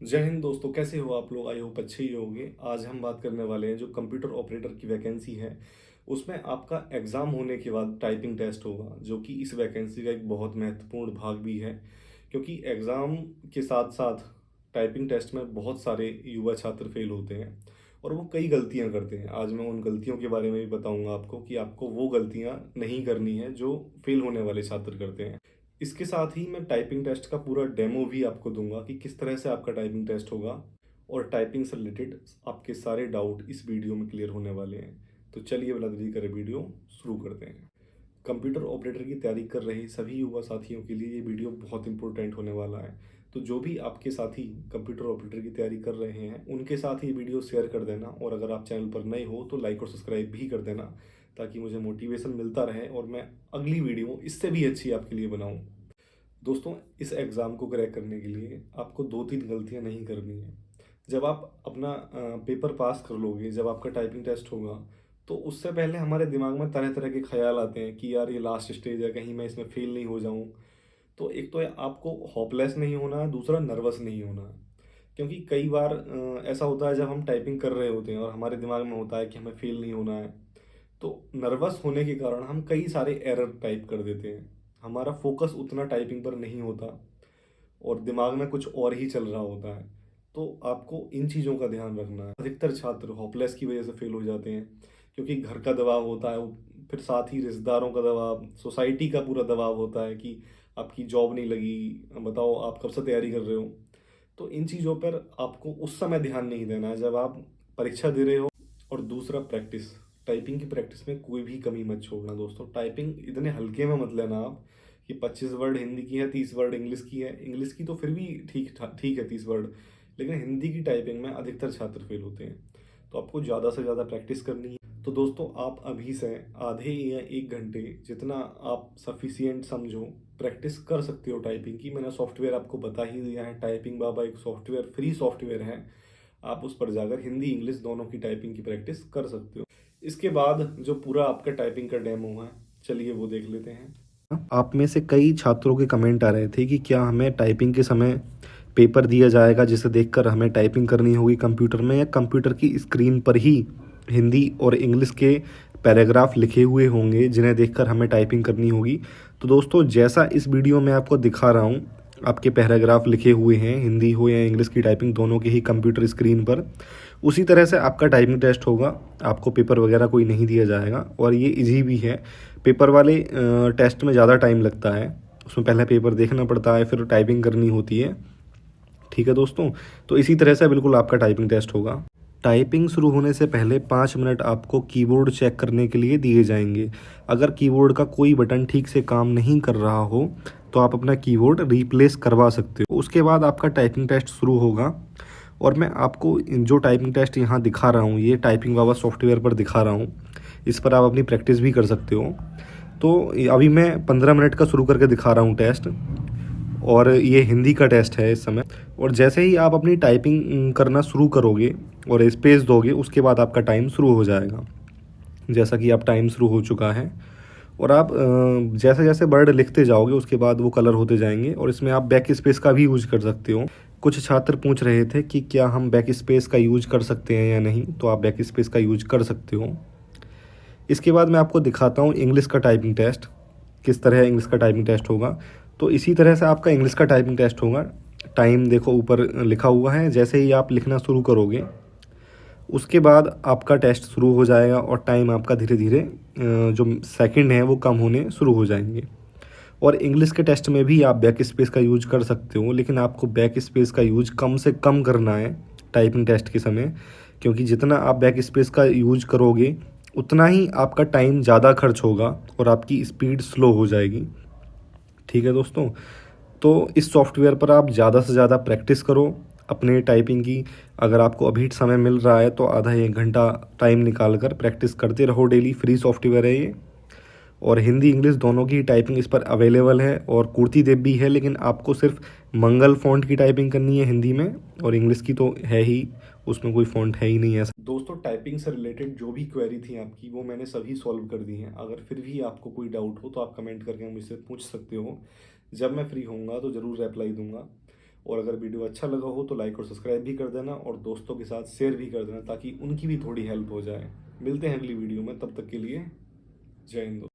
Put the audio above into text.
जय हिंद दोस्तों, कैसे हो आप लोग? आई होप अच्छे ही होंगे। आज हम बात करने वाले हैं जो कंप्यूटर ऑपरेटर की वैकेंसी है, उसमें आपका एग्ज़ाम होने के बाद टाइपिंग टेस्ट होगा, जो कि इस वैकेंसी का एक बहुत महत्वपूर्ण भाग भी है। क्योंकि एग्ज़ाम के साथ साथ टाइपिंग टेस्ट में बहुत सारे युवा छात्र फेल होते हैं और वो कई गलतियां करते हैं। आज मैं उन गलतियों के बारे में भी बताऊंगा आपको कि आपको वो गलतियां नहीं करनी है जो फेल होने वाले छात्र करते हैं। इसके साथ ही मैं टाइपिंग टेस्ट का पूरा डेमो भी आपको दूंगा कि किस तरह से आपका टाइपिंग टेस्ट होगा, और टाइपिंग से रिलेटेड आपके सारे डाउट इस वीडियो में क्लियर होने वाले हैं। तो चलिए बिना देरी करे वीडियो शुरू करते हैं। कंप्यूटर ऑपरेटर की तैयारी कर रहे सभी युवा साथियों के लिए ये वीडियो बहुत इंपॉर्टेंट होने वाला है। तो जो भी आपके साथी कंप्यूटर ऑपरेटर की तैयारी कर रहे हैं उनके साथ ये वीडियो शेयर कर देना, और अगर आप चैनल पर नए हो तो लाइक और सब्सक्राइब भी कर देना, ताकि मुझे मोटिवेशन मिलता रहे और मैं अगली वीडियो इससे भी अच्छी आपके लिए बनाऊं। दोस्तों, इस एग्ज़ाम को क्रैक करने के लिए आपको दो तीन गलतियां नहीं करनी है। जब आप अपना पेपर पास कर लोगे, जब आपका टाइपिंग टेस्ट होगा, तो उससे पहले हमारे दिमाग में तरह तरह के ख्याल आते हैं कि यार ये लास्ट स्टेज है, कहीं मैं इसमें फेल नहीं हो जाऊं। तो एक तो आपको होपलेस नहीं होना है, दूसरा नर्वस नहीं होना है। क्योंकि कई बार ऐसा होता है, जब हम टाइपिंग कर रहे होते हैं और हमारे दिमाग में होता है कि हमें फेल नहीं होना है, तो नर्वस होने के कारण हम कई सारे एरर टाइप कर देते हैं। हमारा फोकस उतना टाइपिंग पर नहीं होता और दिमाग में कुछ और ही चल रहा होता है। तो आपको इन चीज़ों का ध्यान रखना है। अधिकतर छात्र होपलेस की वजह से फेल हो जाते हैं, क्योंकि घर का दबाव होता है, फिर साथ ही रिश्तेदारों का दबाव, सोसाइटी का पूरा दबाव होता है कि आपकी जॉब नहीं लगी, बताओ आप कब से तैयारी कर रहे हो। तो इन चीज़ों पर आपको उस समय ध्यान नहीं देना है जब आप परीक्षा दे रहे हो। और दूसरा, प्रैक्टिस। टाइपिंग की प्रैक्टिस में कोई भी कमी मत छोड़ना दोस्तों। टाइपिंग इतने हल्के में मत लेना आप कि 25 वर्ड हिंदी की है, 30 वर्ड इंग्लिश की है। इंग्लिश की तो फिर भी ठीक है 30 वर्ड, लेकिन हिंदी की टाइपिंग में अधिकतर छात्र फेल होते हैं। तो आपको ज़्यादा से ज़्यादा प्रैक्टिस करनी है। तो दोस्तों, आप अभी से आधे या 1 घंटे, जितना आप सफिशियंट समझो, प्रैक्टिस कर सकते हो टाइपिंग की। मैंने सॉफ्टवेयर आपको बता ही दिया है, टाइपिंग बाबा एक सॉफ्टवेयर, फ्री सॉफ्टवेयर है। आप उस पर जाकर हिंदी इंग्लिश दोनों की टाइपिंग की प्रैक्टिस कर सकते हो। इसके बाद जो पूरा आपका टाइपिंग का डेमो है, चलिए वो देख लेते हैं। आप में से कई छात्रों के कमेंट आ रहे थे कि क्या हमें टाइपिंग के समय पेपर दिया जाएगा जिसे देखकर हमें टाइपिंग करनी होगी कंप्यूटर में, या कंप्यूटर की स्क्रीन पर ही हिंदी और इंग्लिश के पैराग्राफ लिखे हुए होंगे जिन्हें देखकर हमें टाइपिंग करनी होगी। तो दोस्तों, जैसा इस वीडियो में आपको दिखा रहा हूँ, आपके पैराग्राफ लिखे हुए हैं, हिंदी हो या इंग्लिश की टाइपिंग दोनों की ही कंप्यूटर स्क्रीन पर, उसी तरह से आपका टाइपिंग टेस्ट होगा। आपको पेपर वगैरह कोई नहीं दिया जाएगा, और ये इजी भी है। पेपर वाले टेस्ट में ज़्यादा टाइम लगता है, उसमें पहले पेपर देखना पड़ता है, फिर टाइपिंग करनी होती है। ठीक है दोस्तों, तो इसी तरह से बिल्कुल आपका टाइपिंग टेस्ट होगा। टाइपिंग शुरू होने से पहले 5 मिनट आपको कीबोर्ड चेक करने के लिए दिए जाएंगे। अगर कीबोर्ड का कोई बटन ठीक से काम नहीं कर रहा हो तो आप अपना कीबोर्ड रिप्लेस करवा सकते हो। उसके बाद आपका टाइपिंग टेस्ट शुरू होगा, और मैं आपको जो टाइपिंग टेस्ट यहाँ दिखा रहा हूँ, ये टाइपिंग बाबा सॉफ्टवेयर पर दिखा रहा हूँ, इस पर आप अपनी प्रैक्टिस भी कर सकते हो। तो अभी मैं 15 मिनट का शुरू करके दिखा रहा हूँ टेस्ट, और ये हिंदी का टेस्ट है इस समय। और जैसे ही आप अपनी टाइपिंग करना शुरू करोगे और स्पेस दोगे, उसके बाद आपका टाइम शुरू हो जाएगा। जैसा कि आप टाइम शुरू हो चुका है, और आप जैसे जैसे वर्ड लिखते जाओगे उसके बाद वो कलर होते जाएंगे, और इसमें आप बैक स्पेस का भी यूज कर सकते हो। कुछ छात्र पूछ रहे थे कि क्या हम बैक स्पेस का यूज कर सकते हैं या नहीं, तो आप बैक स्पेस का यूज कर सकते हो। इसके बाद मैं आपको दिखाता हूँ इंग्लिश का टाइपिंग टेस्ट, किस तरह इंग्लिश का टाइपिंग टेस्ट होगा। तो इसी तरह से आपका इंग्लिश का टाइपिंग टेस्ट होगा। टाइम देखो ऊपर लिखा हुआ है, जैसे ही आप लिखना शुरू करोगे उसके बाद आपका टेस्ट शुरू हो जाएगा, और टाइम आपका धीरे धीरे जो सेकंड हैं वो कम होने शुरू हो जाएंगे। और इंग्लिश के टेस्ट में भी आप बैक स्पेस का यूज कर सकते हो, लेकिन आपको बैक स्पेस का यूज कम से कम करना है टाइपिंग टेस्ट के समय, क्योंकि जितना आप बैक स्पेस का यूज करोगे उतना ही आपका टाइम ज़्यादा खर्च होगा और आपकी स्पीड स्लो हो जाएगी। ठीक है दोस्तों, तो इस सॉफ्टवेयर पर आप ज़्यादा से ज़्यादा प्रैक्टिस करो अपने टाइपिंग की। अगर आपको अभी समय मिल रहा है तो आधा 1 घंटा टाइम निकाल कर प्रैक्टिस करते रहो डेली। फ्री सॉफ्टवेयर है ये, और हिंदी इंग्लिश दोनों की टाइपिंग इस पर अवेलेबल है, और कुर्ती देव भी है, लेकिन आपको सिर्फ मंगल फ़ॉन्ट की टाइपिंग करनी है हिंदी में, और इंग्लिश की तो है ही, उसमें कोई फ़ॉन्ट है ही नहीं है। दोस्तों, टाइपिंग से रिलेटेड जो भी क्वेरी थी आपकी वो मैंने सभी सॉल्व कर दी हैं। अगर फिर भी आपको कोई डाउट हो तो आप कमेंट करके मुझसे पूछ सकते हो। जब मैं फ्री होऊंगा तो ज़रूर रिप्लाई दूंगा। और अगर वीडियो अच्छा लगा हो तो लाइक और सब्सक्राइब भी कर देना और दोस्तों के साथ शेयर भी कर देना ताकि उनकी भी थोड़ी हेल्प हो जाए। मिलते हैं अगली वीडियो में, तब तक के लिए जय हिंद।